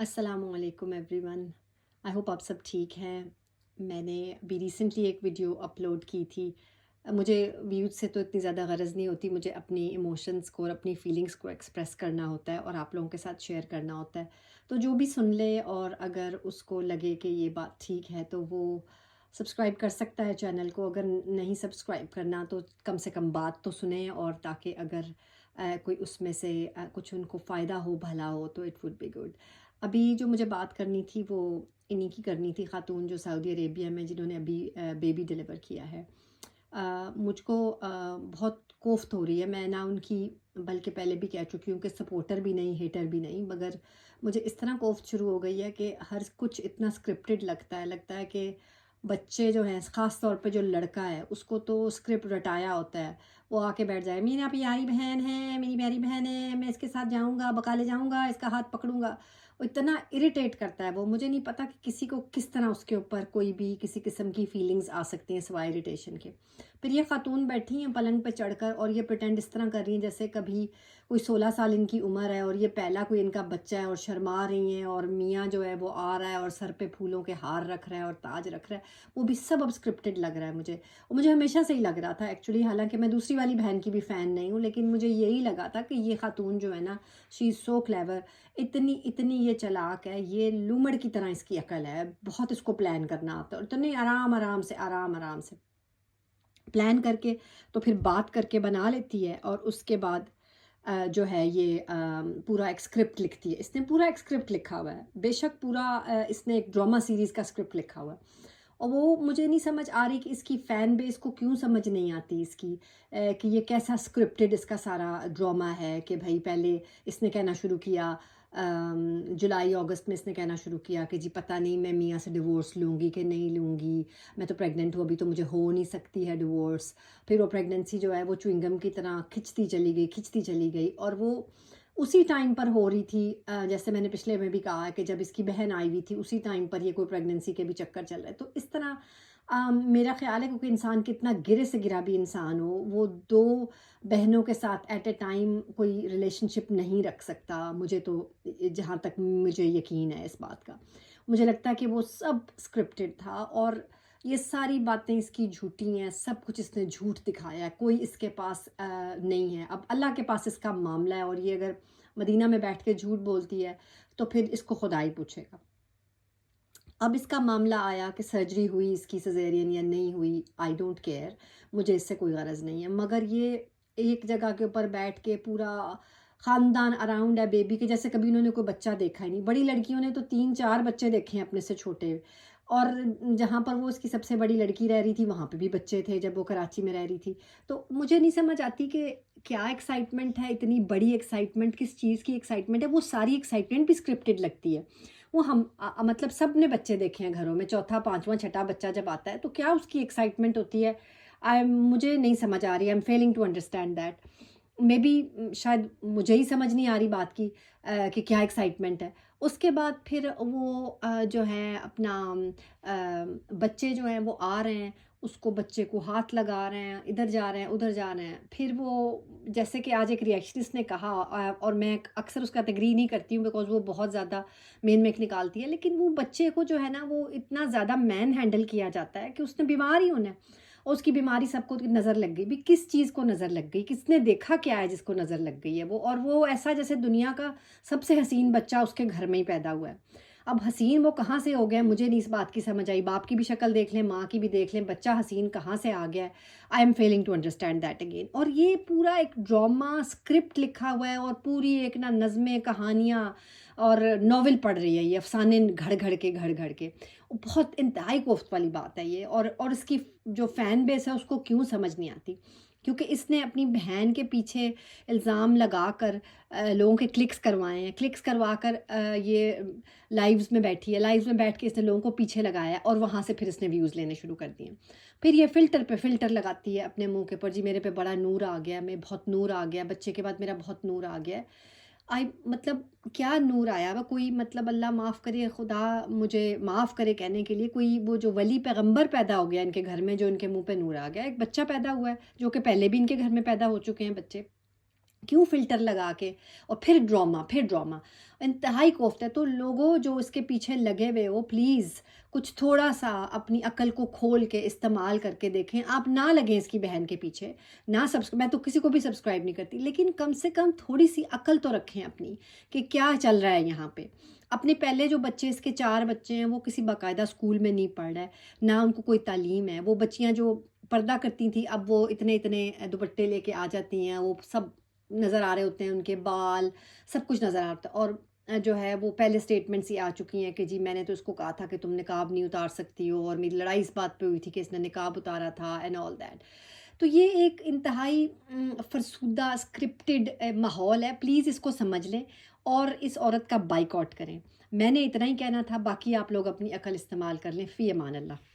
السلام علیکم every one, I hope آپ سب ٹھیک ہیں۔ میں نے ابھی ریسنٹلی ایک ویڈیو اپلوڈ کی تھی۔ مجھے ویوز سے تو اتنی زیادہ غرض نہیں ہوتی، مجھے اپنی ایموشنس کو اور اپنی فیلنگس کو ایکسپریس کرنا ہوتا ہے اور آپ لوگوں کے ساتھ شیئر کرنا ہوتا ہے۔ تو جو بھی سن لے اور اگر اس کو لگے کہ یہ بات ٹھیک ہے تو وہ سبسکرائب کر سکتا ہے چینل کو، اگر نہیں سبسکرائب کرنا تو کم سے کم بات تو سنیں، اور تاکہ اگر کوئی اس میں سے کچھ ان کو فائدہ ہو، بھلا ہو، تو اٹ وڈ بی گڈ۔ ابھی جو مجھے بات کرنی تھی وہ انہی کی کرنی تھی، خاتون جو سعودی عربیہ میں جنہوں نے ابھی بیبی ڈلیور کیا ہے۔ مجھ کو بہت کوفت ہو رہی ہے، میں نہ ان کی بلکہ پہلے بھی کہہ چکی ہوں کہ سپورٹر بھی نہیں، ہیٹر بھی نہیں، مگر مجھے اس طرح کوفت شروع ہو گئی ہے کہ ہر کچھ اتنا اسکرپٹڈ لگتا ہے کہ بچے جو ہیں، خاص طور پہ جو لڑکا ہے اس کو تو اسکرپٹ رٹایا ہوتا ہے، وہ آ کے بیٹھ جائے، میرا پیاری بہن ہے، میری پیاری بہن ہے، میں اس کے ساتھ جاؤں گا، بقالے جاؤں گا، اس کا ہاتھ پکڑوں گا۔ وہ اتنا اریٹیٹ کرتا ہے، وہ مجھے نہیں پتا کہ کسی کو کس طرح اس کے اوپر کوئی بھی کسی قسم کی فیلنگز آ سکتی ہیں سوائے اریٹیشن کے۔ پھر یہ خاتون بیٹھی ہیں پلنگ پہ چڑھ کر اور یہ پریٹینڈ اس طرح کر رہی ہیں جیسے کبھی کوئی 16 سال ان کی عمر ہے اور یہ پہلا کوئی ان کا بچہ ہے، اور شرما رہی ہیں، اور میاں جو ہے وہ آ رہا ہے اور سر پہ پھولوں کے ہار رکھ رہا ہے اور تاج رکھ رہا ہے، وہ بھی سب اب اسکرپٹڈ لگ رہا ہے مجھے۔ اور مجھے ہمیشہ سے ہی لگ رہا تھا ایکچولی، حالانکہ میں دوسری والی بہن کی بھی فین نہیں ہوں، لیکن مجھے یہی لگا تھا کہ یہ خاتون جو ہے نا، شی از سو کلیور، اتنی یہ چلاک ہے، یہ لومڑ کی طرح اس کی عقل ہے، بہت اس کو پلان کرنا آتا ہے، اور اتنے آرام سے پلان کر کے تو پھر بات کر کے بنا لیتی ہے، اور اس کے بعد جو ہے یہ پورا ایک اسکرپٹ لکھتی ہے۔ اس نے پورا ایک اسکرپٹ لکھا ہوا ہے، بے شک پورا اس نے ایک ڈرامہ سیریز کا اسکرپٹ لکھا ہوا ہے، اور وہ مجھے نہیں سمجھ آ رہی کہ اس کی فین بیس کو کیوں سمجھ نہیں آتی اس کی، کہ یہ کیسا اسکرپٹڈ اس کا سارا ڈرامہ ہے، کہ بھائی پہلے اس نے کہنا شروع کیا جولائی اگست میں اس نے کہنا شروع کیا کہ جی پتہ نہیں میں میاں سے ڈیورس لوں گی کہ نہیں لوں گی، میں تو پریگننٹ ہوں ابھی، تو مجھے ہو نہیں سکتی ہے ڈیورس۔ پھر وہ پریگننسی جو ہے وہ چوئنگم کی طرح کھچتی چلی گئی، اور وہ اسی ٹائم پر ہو رہی تھی، جیسے میں نے پچھلے میں بھی کہا ہے کہ جب اس کی بہن آئی ہوئی تھی اسی ٹائم پر یہ کوئی پریگننسی کے بھی چکر چل رہا ہے۔ تو اس طرح میرا خیال ہے کیونکہ انسان کتنا گرے سے گرا بھی انسان ہو، وہ دو بہنوں کے ساتھ ایٹ اے ٹائم کوئی ریلیشن شپ نہیں رکھ سکتا، مجھے تو جہاں تک مجھے یقین ہے اس بات کا، مجھے لگتا ہے کہ وہ سب اسکرپٹڈ تھا، اور یہ ساری باتیں اس کی جھوٹی ہیں، سب کچھ اس نے جھوٹ دکھایا ہے، کوئی اس کے پاس نہیں ہے۔ اب اللہ کے پاس اس کا معاملہ ہے، اور یہ اگر مدینہ میں بیٹھ کے جھوٹ بولتی ہے تو پھر اس کو خدا ہی پوچھے گا۔ اب اس کا معاملہ آیا کہ سرجری ہوئی اس کی سیزیرین یا نہیں ہوئی، آئی ڈونٹ کیئر، مجھے اس سے کوئی غرض نہیں ہے، مگر یہ ایک جگہ کے اوپر بیٹھ کے پورا خاندان اراؤنڈ ہے بیبی کے، جیسے کبھی انہوں نے کوئی بچہ دیکھا ہی نہیں۔ بڑی لڑکیوں نے تو 3 4 بچے دیکھے ہیں اپنے سے چھوٹے، اور جہاں پر وہ اس کی سب سے بڑی لڑکی رہ رہی تھی وہاں پہ بھی بچے تھے جب وہ کراچی میں رہ رہی تھی۔ تو مجھے نہیں سمجھ آتی کہ کیا ایکسائٹمنٹ ہے، اتنی بڑی ایکسائٹمنٹ کس چیز کی ایکسائٹمنٹ ہے؟ وہ ساری ایکسائٹمنٹ بھی اسکرپٹڈ لگتی ہے۔ وہ ہم مطلب سب نے بچے دیکھے ہیں گھروں میں، چوتھا پانچواں چھٹا بچہ جب آتا ہے تو کیا اس کی ایکسائٹمنٹ ہوتی ہے؟ مجھے نہیں سمجھ آ رہی، I am feeling to understand that, maybe شاید مجھے ہی سمجھ نہیں آ رہی بات کی کہ کیا ایکسائٹمنٹ ہے۔ اس کے بعد پھر وہ جو ہے اپنا بچے جو ہیں وہ آ رہے ہیں، اس کو بچے کو ہاتھ لگا رہے ہیں، ادھر جا رہے ہیں ادھر جا رہے ہیں، پھر وہ جیسے کہ آج ایک ریئیکشنسٹ نے کہا، اور میں اکثر اس کا تگری نہیں کرتی ہوں بیکاز وہ بہت زیادہ مین میک نکالتی ہے، لیکن وہ بچے کو جو ہے نا وہ اتنا زیادہ مین ہینڈل کیا جاتا ہے کہ اس نے بیمار ہی ہونا ہے، اور اس کی بیماری سب کو نظر لگ گئی بھی، کس چیز کو نظر لگ گئی، کس نے دیکھا کیا ہے جس کو نظر لگ گئی ہے وہ، اور وہ ایسا جیسے دنیا کا سب سے حسین بچہ اس کے گھر میں ہی پیدا ہوا ہے۔ اب حسین وہ کہاں سے ہو گیا مجھے نہیں اس بات کی سمجھ آئی، باپ کی بھی شکل دیکھ لیں، ماں کی بھی دیکھ لیں، بچہ حسین کہاں سے آ گیا ہے، I am feeling to understand that again. اور یہ پورا ایک ڈرامہ اسکرپٹ لکھا ہوا ہے، اور پوری ایک نا نظمیں کہانیاں اور ناول پڑھ رہی ہے یہ، افسانے گھڑ کے بہت انتہائی کوفت والی بات ہے یہ، اور اس کی جو فین بیس ہے اس کو کیوں سمجھ نہیں آتی، کیونکہ اس نے اپنی بہن کے پیچھے الزام لگا کر لوگوں کے کلکس کروائے ہیں، کلکس کروا کر یہ لائیوز میں بیٹھی ہے، لائیوز میں بیٹھ کے اس نے لوگوں کو پیچھے لگایا ہے، اور وہاں سے پھر اس نے ویوز لینے شروع کر دیے۔ پھر یہ فلٹر پہ فلٹر لگاتی ہے اپنے منہ کے اوپر، جی میرے پہ بڑا نور آ گیا، میں بہت نور آ گیا، بچے کے بعد میرا بہت نور آ گیا ہے۔ مطلب کیا نور آیا وہ، کوئی مطلب اللہ معاف کرے، خدا مجھے معاف کرے کہنے کے لیے، کوئی وہ جو ولی پیغمبر پیدا ہو گیا ان کے گھر میں جو ان کے منہ پہ نور آ گیا، ایک بچہ پیدا ہوا ہے جو کہ پہلے بھی ان کے گھر میں پیدا ہو چکے ہیں بچے، کیوں فلٹر لگا کے، اور پھر ڈرامہ، انتہائی کوفت ہے۔ تو لوگوں جو اس کے پیچھے لگے ہوئے ہو، پلیز کچھ تھوڑا سا اپنی عقل کو کھول کے استعمال کر کے دیکھیں۔ آپ نہ لگیں اس کی بہن کے پیچھے، نہ میں تو کسی کو بھی سبسکرائب نہیں کرتی، لیکن کم سے کم تھوڑی سی عقل تو رکھیں اپنی، کہ کیا چل رہا ہے یہاں پہ۔ اپنے پہلے جو بچے، اس کے 4 بچے ہیں، وہ کسی باقاعدہ اسکول میں نہیں پڑھ رہے، نہ ان کو کوئی تعلیم ہے۔ وہ بچیاں جو پردہ کرتی تھیں، اب وہ اتنے اتنے دوپٹے لے کے آ جاتی ہیں، وہ سب نظر آ رہے ہوتے ہیں، ان کے بال سب کچھ نظر آتا ہے، اور جو ہے وہ پہلے اسٹیٹمنٹس ہی آ چکی ہیں کہ جی میں نے تو اس کو کہا تھا کہ تم نقاب نہیں اتار سکتی ہو، اور میری لڑائی اس بات پہ ہوئی تھی کہ اس نے نقاب اتارا تھا اینڈ آل دیٹ۔ تو یہ ایک انتہائی فرسودہ اسکرپٹڈ ماحول ہے، پلیز اس کو سمجھ لیں اور اس عورت کا بائیکاٹ کریں۔ میں نے اتنا ہی کہنا تھا، باقی آپ لوگ اپنی عقل استعمال کر لیں۔ فی امان اللہ۔